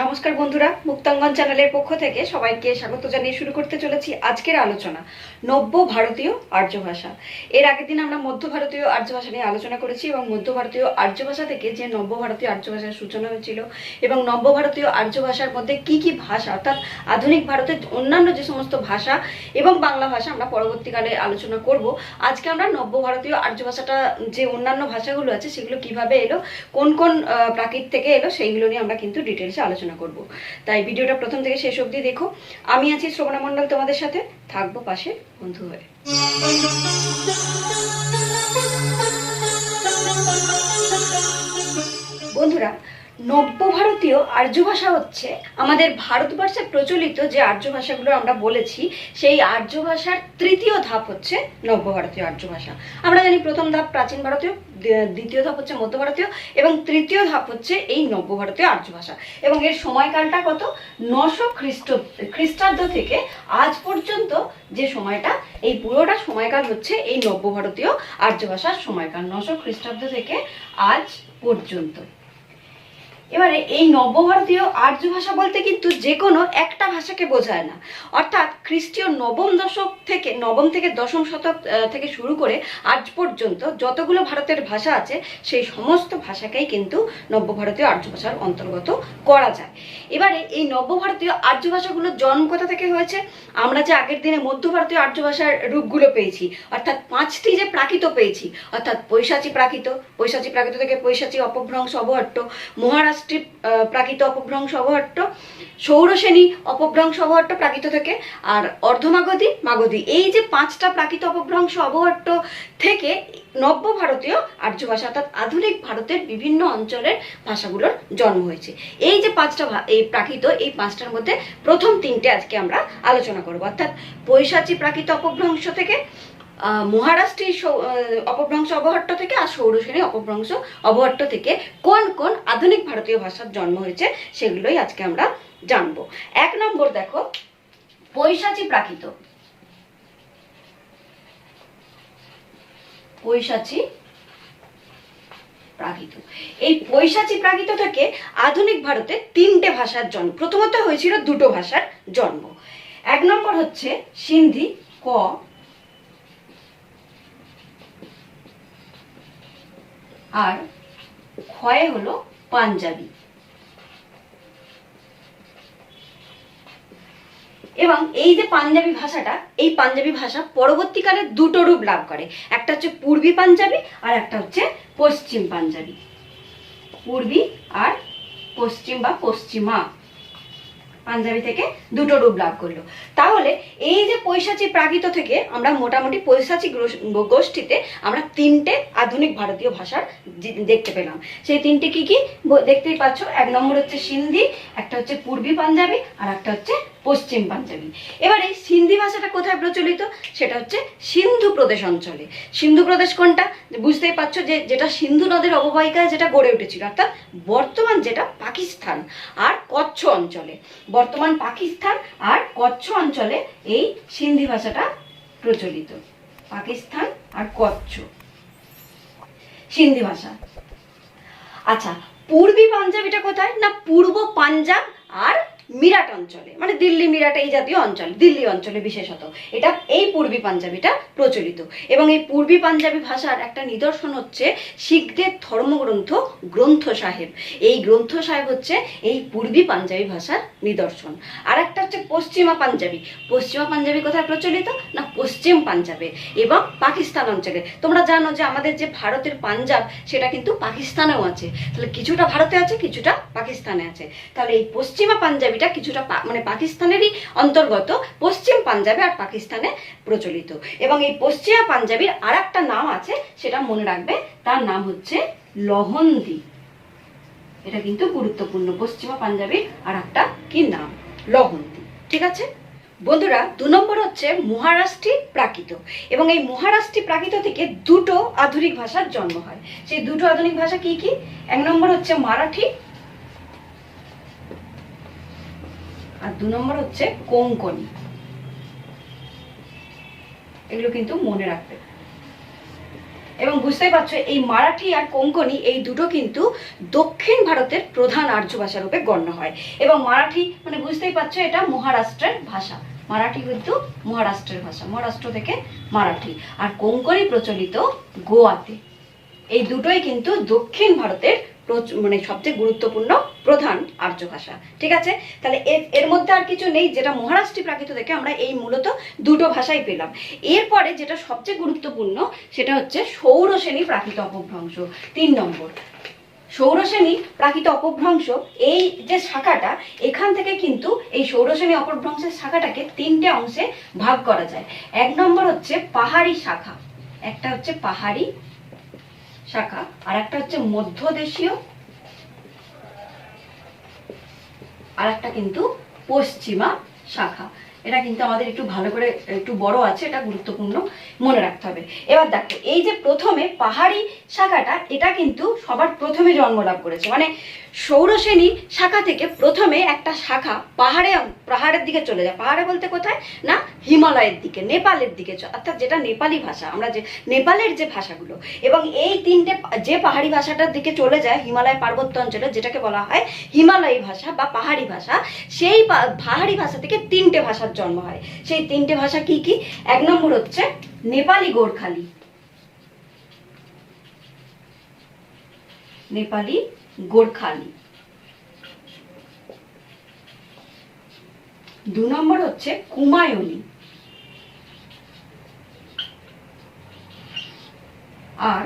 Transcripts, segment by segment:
নমস্কার বন্ধুরা, মুক্তাঙ্গন চ্যানেলের পক্ষ থেকে সবাইকে স্বাগত জানিয়ে শুরু করতে চলেছি আজকের আলোচনা নব্য ভারতীয় আর্য ভাষা। এর আগের দিন আমরা মধ্য ভারতীয় আর্য ভাষা নিয়ে আলোচনা করেছি এবং মধ্য ভারতীয় আর্য ভাষা থেকে যে নব্য ভারতীয় আর্য ভাষার সূচনা হয়েছিল এবং নব্য ভারতীয় আর্য ভাষার মধ্যে কি কি ভাষা অর্থাৎ আধুনিক ভারতের অন্যান্য যে সমস্ত ভাষা এবং বাংলা ভাষা আমরা পরবর্তীকালে আলোচনা করব। আজকে আমরা নব্য ভারতীয় আর্য ভাষাটা যে অন্যান্য ভাষাগুলো আছে সেগুলো কিভাবে এলো, কোন কোন প্রাকৃত থেকে এলো, সেইগুলো নিয়ে আমরা কিন্তু ডিটেলসে আলোচনা করব। তাই ভিডিওটা প্রথম থেকে শেষ অবধি দেখো। আমি আছি শ্রবণা মণ্ডল, তোমাদের সাথে থাকবো পাশে বন্ধু হয়ে। বন্ধুরা, নব্য ভারতীয় আর্য ভাষা হচ্ছে আমাদের ভারতবর্ষে প্রচলিত যে আর্য ভাষাগুলো আমরা বলেছি সেই আর্য ভাষার তৃতীয় ধাপ হচ্ছে নব্য ভারতীয় আর্য ভাষা। আমরা জানি প্রথম ধাপ প্রাচীন ভারতীয়, দ্বিতীয় ধাপ হচ্ছে মধ্য ভারতীয় এবং তৃতীয় ধাপ হচ্ছে এই নব্য ভারতীয় আর্য ভাষা। এবং এর সময়কালটা কত? 900 খ্রিস্টাব্দ থেকে আজ পর্যন্ত যে সময়টা, এই পুরোটা সময়কাল হচ্ছে এই নব্য ভারতীয় আর্য ভাষার সময়কাল, 900 খ্রিস্টাব্দ থেকে আজ পর্যন্ত। এবারে এই নবভারতীয় আর্য ভাষা বলতে কিন্তু যে কোনো একটা ভাষাকে বোঝায় না, অর্থাৎ খ্রিস্টীয় নবম থেকে দশম শতক থেকে শুরু করে আজ পর্যন্ত যতগুলো ভারতের ভাষা আছে সেই সমস্ত ভাষাকেই কিন্তু নব্যভারতীয় আর্য ভাষার অন্তর্গত করা যায়। এবারে এই নব্যভারতীয় আর্য ভাষাগুলোর জন্ম কোথা থেকে হয়েছে? আমরা যে আগের দিনে মধ্য ভারতীয় আর্য ভাষার রূপগুলো পেয়েছি, অর্থাৎ 5টি যে প্রাকৃত পেয়েছি, অর্থাৎ পৈশাচী প্রাকৃত থেকে পৈশাচী অপভ্রংশ অবহট্ট, মহারাষ্ট্র প্রাকৃত অপভ্রংশ অবহট্ট, সৌরসেনী অপভ্রংশ অবহট্ট প্রাকৃত থেকে, আর মাগধী, এই যে 5টা প্রাকৃত অপভ্রংশ অবহট্ট থেকে নব্য ভারতীয় আর্য ভাষা অর্থাৎ আধুনিক ভারতের বিভিন্ন অঞ্চলের ভাষাগুলোর জন্ম হয়েছে। এই যে 5টা এই প্রাকৃত, এই 5টার মধ্যে প্রথম 3টে আজকে আমরা আলোচনা করব, অর্থাৎ পৈশাচী প্রাকৃত অপভ্রংশ থেকে, মহারাষ্ট্রের অপভ্রংশ অবহট্ট থেকে, আর সৌরসেনী অপভ্রংশ অবহট্ট থেকে কোন কোন আধুনিক ভারতীয় ভাষার জন্ম হয়েছে সেগুলোই আজকে আমরা জানবো। 1 নম্বর দেখো, পৈশাচী প্রাকৃত। এই পৈশাচী প্রাকৃত থেকে আধুনিক ভারতে 3টে ভাষার জন্ম। প্রথমত হয়েছিল 2টো ভাষার জন্ম। 1 নম্বর হচ্ছে সিন্ধি, ক, আর ক্ষয়ে হলো পাঞ্জাবি। এবং এই যে পাঞ্জাবি ভাষাটা, এই পাঞ্জাবি ভাষা পরবর্তীকালে 2টো রূপ লাভ করে। একটা হচ্ছে পূর্বী পাঞ্জাবি আর একটা হচ্ছে পশ্চিম পাঞ্জাবি। পূর্বী আর পশ্চিম বা পশ্চিমা পাঞ্জাবি থেকে 2টো রূপ লাভ করলো। তাহলে এই যে পৈশাচী প্রাকৃত থেকে আমরা মোটামুটি পৈশাচী গোষ্ঠীতে আমরা 3টে আধুনিক ভারতীয় ভাষার দেখতে পেলাম। সেই 3টে কি কি দেখতেই পাচ্ছ। 1 নম্বর হচ্ছে সিন্ধি, একটা হচ্ছে পূর্বী পাঞ্জাবি আর একটা হচ্ছে পশ্চিম পাঞ্জাবি। এবার এই সিন্ধি ভাষাটা কোথায় প্রচলিত? সেটা হচ্ছে সিন্ধু প্রদেশ অঞ্চলে। সিন্ধু প্রদেশ কোনটা? বুঝতেই পারছো যে যেটা সিন্ধু নদের অববাহিকায় যেটা গড়ে উঠেছিল, অর্থাৎ বর্তমান যেটা পাকিস্তান আর কচ্ছ অঞ্চলে, বর্তমান পাকিস্তান আর কচ্ছ অঞ্চলে এই সিন্ধি ভাষাটা প্রচলিত। পাকিস্তান আর কচ্ছ সিন্ধি ভাষা। আচ্ছা, পূর্বী পাঞ্জাবিটা কোথায়? না পূর্ব পাঞ্জাব আর মিরাট অঞ্চলে, মানে দিল্লি মিরাট এই জাতীয় অঞ্চল, দিল্লি অঞ্চলে বিশেষত এটা এই পূর্বী পাঞ্জাবিটা প্রচলিত। এবং এই পূর্বী পাঞ্জাবি ভাষার একটা নিদর্শন হচ্ছে শিখদের ধর্মগ্রন্থ গ্রন্থ সাহেব। এই গ্রন্থ সাহেব হচ্ছে এই পূর্বী পাঞ্জাবি ভাষার নিদর্শন। আর একটা হচ্ছে পশ্চিমা পাঞ্জাবি। পশ্চিমা পাঞ্জাবি কোথায় প্রচলিত? না পশ্চিম পাঞ্জাবে এবং পাকিস্তান অঞ্চলে। তোমরা জানো যে আমাদের যে ভারতের পাঞ্জাব সেটা কিন্তু পাকিস্তানেও আছে, তাহলে কিছুটা ভারতে আছে, কিছুটা পাকিস্তানে আছে। তাহলে এই পশ্চিমা পাঞ্জাবি কিছুটা মানে পাকিস্তানেরই অন্তর্গত, পশ্চিম পাঞ্জাবে আর পাকিস্তানে প্রচলিত। এবং এই পশ্চিমা পাঞ্জাবির আর একটা নাম আছে, সেটা মনে রাখবে, তার নাম হচ্ছে লহন্দি। এটা কিন্তু গুরুত্বপূর্ণ। পশ্চিমা পাঞ্জাবির আর একটা কি নাম? লহন্দি। ঠিক আছে বন্ধুরা, 2 নম্বর হচ্ছে মহারাষ্ট্রী প্রাকৃত। এবং এই মহারাষ্ট্রী প্রাকৃত থেকে 2টো আধুনিক ভাষার জন্ম হয়। সেই 2টো আধুনিক ভাষা কি কি? 1 নম্বর হচ্ছে মারাঠি আর 2 নম্বর হচ্ছে কোঙ্কনি। এগুলো কিন্তু মনে রাখবে। এবং বুঝতেই পারছো এই মারাঠি আর কোঙ্কনি এই দুটো কিন্তু দক্ষিণ ভারতের প্রধান আর্য ভাষা রূপে গণ্য হয়। এবং মারাঠি মানে বুঝতেই পারছো এটা মহারাষ্ট্রের ভাষা, মারাঠি কিন্তু মহারাষ্ট্রের ভাষা, মহারাষ্ট্র থেকে মারাঠি। আর কোঙ্কনি প্রচলিত গোয়াতে। এই দুটোই কিন্তু দক্ষিণ ভারতের মানে সবচেয়ে গুরুত্বপূর্ণ প্রধান আর্য ভাষা। ঠিক আছে, তাহলে এর মধ্যে আর কিছু নেই, যেটা মহারাষ্ট্রী প্রাকৃত থেকে আমরা এই মূলত দুটো ভাষাই পেলাম। এরপরে যেটা সবচেয়ে গুরুত্বপূর্ণ সেটা হচ্ছে সৌরসেনী প্রাকৃত অপভ্রংশ, 3 নম্বর। সৌরসেনী প্রাকৃত অপভ্রংশ এই যে শাখাটা, এখান থেকে কিন্তু এই সৌরসেনী অপভ্রংশের শাখাটাকে 3টে অংশে ভাগ করা যায়। 1 নম্বর হচ্ছে পাহাড়ি শাখা, একটা হচ্ছে পাহাড়ি শাখা, আর একটা হচ্ছে মধ্যদেশীয়, আর একটা কিন্তু পশ্চিমা শাখা। এটা কিন্তু আমাদের একটু ভালো করে, একটু বড় আছে, এটা গুরুত্বপূর্ণ মনে রাখতে হবে। এবার দেখো এই যে প্রথমে পাহাড়ি শাখাটা, এটা কিন্তু সবার প্রথমে জন্মলাভ করেছে, মানে সৌরসেনী শাখা থেকে প্রথমে একটা শাখা পাহাড়ের দিকে চলে যায়। পাহাড়ে বলতে কোথায় না, হিমালয়ের দিকে, নেপালের দিকে, অর্থাৎ যেটা নেপালি ভাষা, আমরা যে নেপালের যে ভাষাগুলো। এবং এই 3টে যে পাহাড়ি ভাষাটার দিকে চলে যায় হিমালয় পার্বত্য অঞ্চলে, যেটাকে বলা হয় হিমালয়ী ভাষা বা পাহাড়ি ভাষা, সেই পাহাড়ি ভাষা থেকে 3টে ভাষার জন্ম হয়। সেই 3টে ভাষা কি কি? 1 নম্বর হচ্ছে নেপালি গোর্খালি, নেপালি গোর্খালি। 2 নম্বর হচ্ছে কুমায়ুনি, আর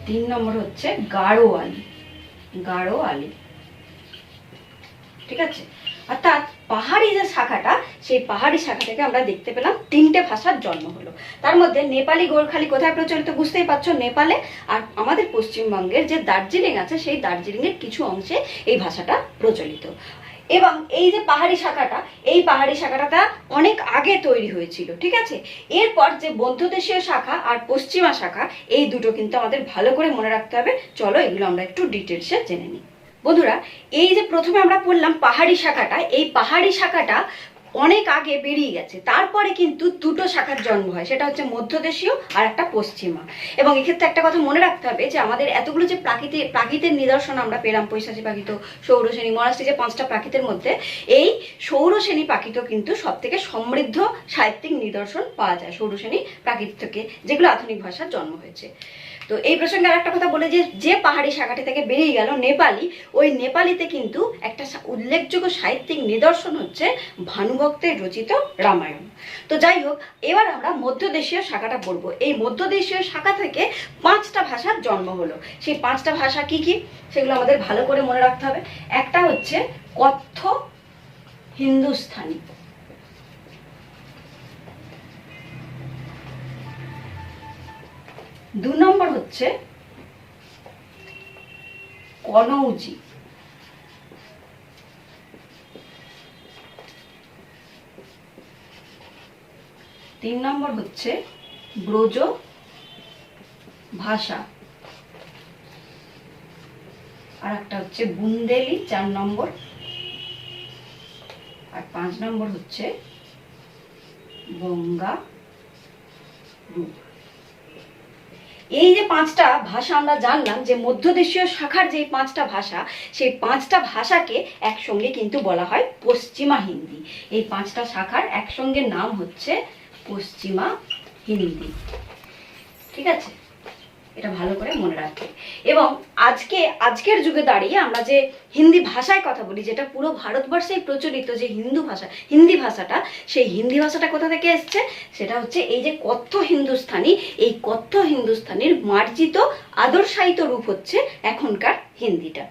3 নম্বর হচ্ছে গাড়োয়ালি, গাড়োয়ালি। ঠিক আছে, অর্থাৎ পাহাড়ি যে শাখাটা, সেই পাহাড়ি শাখা থেকে আমরা দেখতে পেলাম 3টে ভাষার জন্ম হলো। তার মধ্যে নেপালি গোর্খালি কোথায় প্রচলিত বুঝতেই পারছো, নেপালে। আর আমাদের পশ্চিমবঙ্গের যে দার্জিলিং আছে, সেই দার্জিলিংয়ের কিছু অংশে এই ভাষাটা প্রচলিত। এবং এই যে পাহাড়ি শাখাটা, এই পাহাড়ি শাখাটা অনেক আগে তৈরি হয়েছিল। ঠিক আছে, এরপর যে মধ্যদেশীয় শাখা আর পশ্চিমা শাখা, এই দুটো কিন্তু আমাদের ভালো করে মনে রাখতে হবে। চলো এগুলো আমরা একটু ডিটেলসে জেনে নিই। বন্ধুরা, এই যে প্রথমে আমরা পড়লাম পাহাড়ি শাখাটা, এই পাহাড়ি শাখাটা অনেক আগে বেরিয়ে গেছে। তারপরে কিন্তু দুটো শাখার জন্ম হয়, সেটা হচ্ছে মধ্যদেশীয় আর একটা পশ্চিমা। এবং এক্ষেত্রে একটা কথা মনে রাখতে হবে যে আমাদের এতগুলো যে প্রাকৃতের নিদর্শন আমরা পেলাম, পৈশাচী প্রাকৃত, সৌরসেনী, মহারাষ্ট্রে যে 5টা প্রাকৃতের মধ্যে এই সৌরসেনী প্রাকৃত কিন্তু সব থেকে সমৃদ্ধ সাহিত্যিক নিদর্শন পাওয়া যায় সৌরসেনী প্রাকৃত থেকে, যেগুলো আধুনিক ভাষার জন্ম হয়েছে। তো এই প্রসঙ্গে আর একটা কথা বলে, যে পাহাড়ি শাখাটি থেকে বেরিয়ে গেল নেপালি, ওই নেপালিতে কিন্তু একটা উল্লেখযোগ্য সাহিত্যিক নিদর্শন হচ্ছে ভানুভক্তের রচিত রামায়ণ। তো যাই হোক, এবার আমরা মধ্যদেশীয় শাখাটা পড়বো। এই মধ্যদেশীয় শাখা থেকে 5টা ভাষার জন্ম হলো। সেই 5টা ভাষা কি কি সেগুলো আমাদের ভালো করে মনে রাখতে হবে। একটা হচ্ছে কথ্য হিন্দুস্থানি, 2 নম্বর হচ্ছে কনৌজি, 3 নম্বর হচ্ছে ব্রজ ভাষা, আর একটা হচ্ছে বুন্দেলি, 4 নম্বর, আর 5 নম্বর হচ্ছে বঙ্গা রূপ। এই যে 5টা ভাষা আমরা জানলাম, যে মধ্যদেশীয় শাখার যে 5টা ভাষা, সেই 5টা ভাষাকে একসঙ্গে কিন্তু বলা হয় পশ্চিমা হিন্দি। এই 5টা শাখার একসঙ্গে নাম হচ্ছে পশ্চিমা হিন্দি। ঠিক আছে, এটা ভালো করে মনে রাখবে। এবং আজকের যুগে দাঁড়িয়ে আমরা যে হিন্দি ভাষায় কথা বলি, যেটা পুরো ভারতবর্ষেই প্রচলিত যে হিন্দি ভাষাটা, সেই হিন্দি ভাষাটা কোথা থেকে এসছে, সেটা হচ্ছে এই যে কথ্য হিন্দুস্থানি। এই কথ্য হিন্দুস্থানির মার্জিত আদর্শায়িত রূপ হচ্ছে এখনকার হিন্দিটা।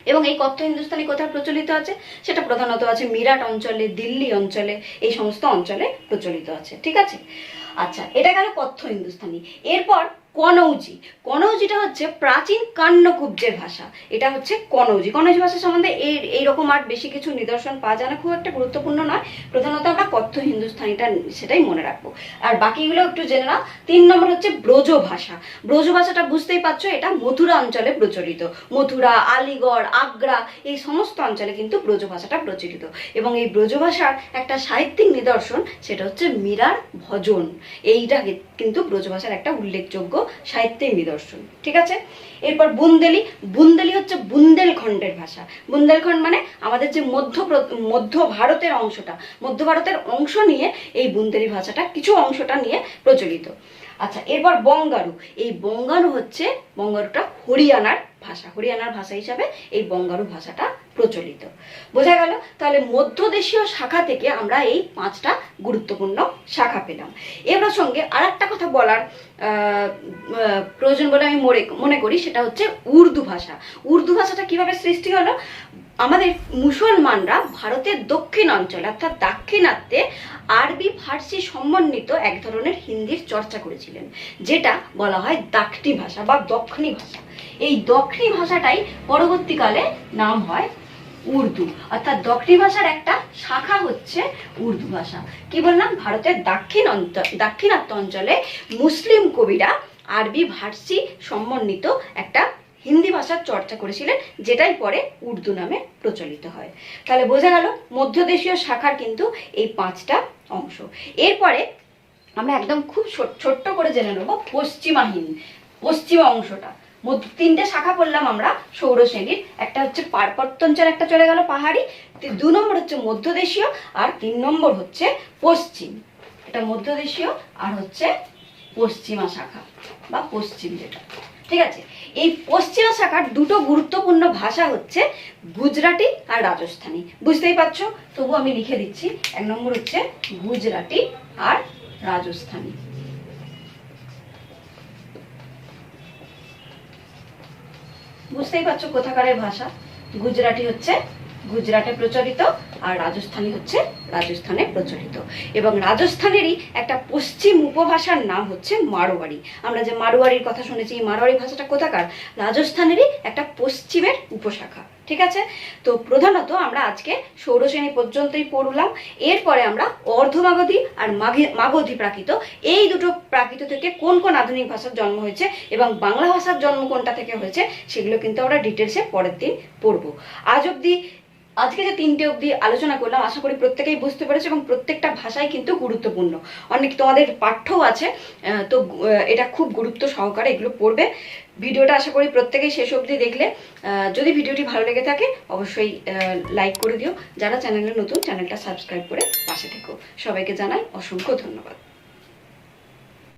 এবং এই কথ্য হিন্দুস্তানি কোথায় প্রচলিত আছে, সেটা প্রধানত আছে মিরাট অঞ্চলে, দিল্লি অঞ্চলে, এই সমস্ত অঞ্চলে প্রচলিত আছে। ঠিক আছে, আচ্ছা, এটা গেল কথ্য হিন্দুস্তানি। এরপর কনৌজি। কনৌজিটা হচ্ছে প্রাচীন কান্নকুব্জের ভাষা। এটা হচ্ছে কনৌজি ভাষা সম্বন্ধে এইরকম আর বেশি কিছু নিদর্শন পাওয়া যায় না, খুব একটা গুরুত্বপূর্ণ নয়। প্রধানত আমরা কথ্য হিন্দুস্তানিটা সেটাই মনে রাখবো, আর বাকিগুলো একটু জেনে নাও। 3 নম্বর হচ্ছে ব্রজ ভাষা। ব্রজ ভাষাটা বুঝতেই পারছো, এটা মথুরা অঞ্চলে প্রচলিত। মথুরা, আলিগড়, আগ্রা, এই সমস্ত অঞ্চলে কিন্তু ব্রজ ভাষাটা প্রচলিত। এবং এই ব্রজ ভাষার একটা সাহিত্যিক নিদর্শন, সেটা হচ্ছে মীরার ভজন। এইটা কিন্তু ব্রজ ভাষার একটা উল্লেখযোগ্য সাহিত্যের নিদর্শন। ঠিক আছে, এরপর বুন্দেলি। বুন্দেলি হচ্ছে বুন্দেলখণ্ডের ভাষা। বুন্দেলখণ্ড মানে আমাদের যে মধ্য ভারতের অংশটা, মধ্য ভারতের অংশ নিয়ে এই বুন্দেলি ভাষাটা, কিছু অংশটা নিয়ে প্রচলিত। আচ্ছা, এরপর বঙ্গারু। এই বঙ্গারু হচ্ছে, বঙ্গারুটা হরিয়ানার ভাষা, হরিয়ানার ভাষা হিসাবে এই বঙ্গারু ভাষাটা প্রচলিত। বোঝা গেল? তাহলে মধ্যদেশীয় শাখা থেকে আমরা এই 5টা গুরুত্বপূর্ণ শাখা পেলাম। এর সঙ্গে আর একটা কথা বলার প্রয়োজন বলে আমি মনে করি, সেটা হচ্ছে উর্দু ভাষা। উর্দু ভাষাটা কিভাবে সৃষ্টি হলো? আমাদের মুসলমানরা ভারতের দক্ষিণ অঞ্চলে অর্থাৎ দাক্ষিণাত্যে আরবি ফার্সি সমন্বিত এক ধরনের হিন্দির চর্চা করেছিলেন, যেটা বলা হয় দাকনি ভাষা বা দক্ষিণী ভাষা। এই দক্ষিণী ভাষাটাই পরবর্তীকালে নাম হয় উর্দু, অর্থাৎ দক্ষিণী ভাষার একটা শাখা হচ্ছে উর্দু ভাষা। কি বললাম? ভারতের দাক্ষিণাত্য অঞ্চলে মুসলিম কবিরা আরবি ফার্সি সমন্বিত একটা হিন্দি ভাষার চর্চা করেছিলেন, যেটাই পরে উর্দু নামে প্রচলিত হয়। তাহলে বোঝা গেল মধ্যদেশীয় শাখার কিন্তু এই 5টা অংশ। এরপরে আমরা একদম খুব ছোট্ট করে জেনে নেব পশ্চিমা অংশটা। 3টে শাখা পড়লাম আমরা সৌর শ্রেণীর। একটা হচ্ছে পার্বত্য অঞ্চল, একটা চলে গেল পাহাড়ি, 2 নম্বর হচ্ছে মধ্যদেশীয়, আর 3 নম্বর হচ্ছে পশ্চিম। এটা মধ্যদেশীয় আর হচ্ছে পশ্চিমা শাখা বা পশ্চিম যেটা। ঠিক আছে, এই পশ্চিমা শাখার 2টো গুরুত্বপূর্ণ ভাষা হচ্ছে গুজরাটি আর রাজস্থানী। বুঝতেই পারছো, তবু আমি লিখে দিচ্ছি। 1 নম্বর হচ্ছে গুজরাটি আর রাজস্থানী। বুঝতেই পারছো কোথাকারের ভাষা। গুজরাটি হচ্ছে গুজরাটে প্রচলিত, আর রাজস্থানী হচ্ছে রাজস্থানে প্রচলিত। এবং রাজস্থানেরই একটা পশ্চিম উপভাষার নাম হচ্ছে মারোয়ারি। আমরা যে মারোয়ারির কথা শুনেছি, এই মারোয়ারি ভাষাটা কোথাকার? রাজস্থানেরই একটা পশ্চিমের উপশাখা। ঠিক আছে, তো প্রধানত আমরা আজকে ষোড়শ্রেণী পর্যন্তই পড়লাম। এরপরে আমরা অর্ধমাগধী আর মাগধী প্রাকৃত, এই দুটো প্রাকৃত থেকে কোন কোন আধুনিক ভাষার জন্ম হয়েছে এবং বাংলা ভাষার জন্ম কোনটা থেকে হয়েছে, সেগুলো কিন্তু আমরা ডিটেলসে পরের দিন পড়বো। আজকে যে 3টে অবধি আলোচনা করলাম, আশা করি প্রত্যেকেই বুঝতে পেরেছো এবং প্রত্যেকটা ভাষাই কিন্তু গুরুত্বপূর্ণ। অনেক তোমাদের পাঠ্যও আছে, তো এটা খুব গুরুত্ব সহকারে এগুলো পড়বে। ভিডিওটা আশা করি প্রত্যেকেই শেষ অবধি দেখলে। যদি ভিডিওটি ভালো লেগে থাকে অবশ্যই লাইক করে দিও। যারা চ্যানেলে নতুন, চ্যানেলটা সাবস্ক্রাইব করে পাশে থেকো। সবাইকে জানাই অসংখ্য ধন্যবাদ।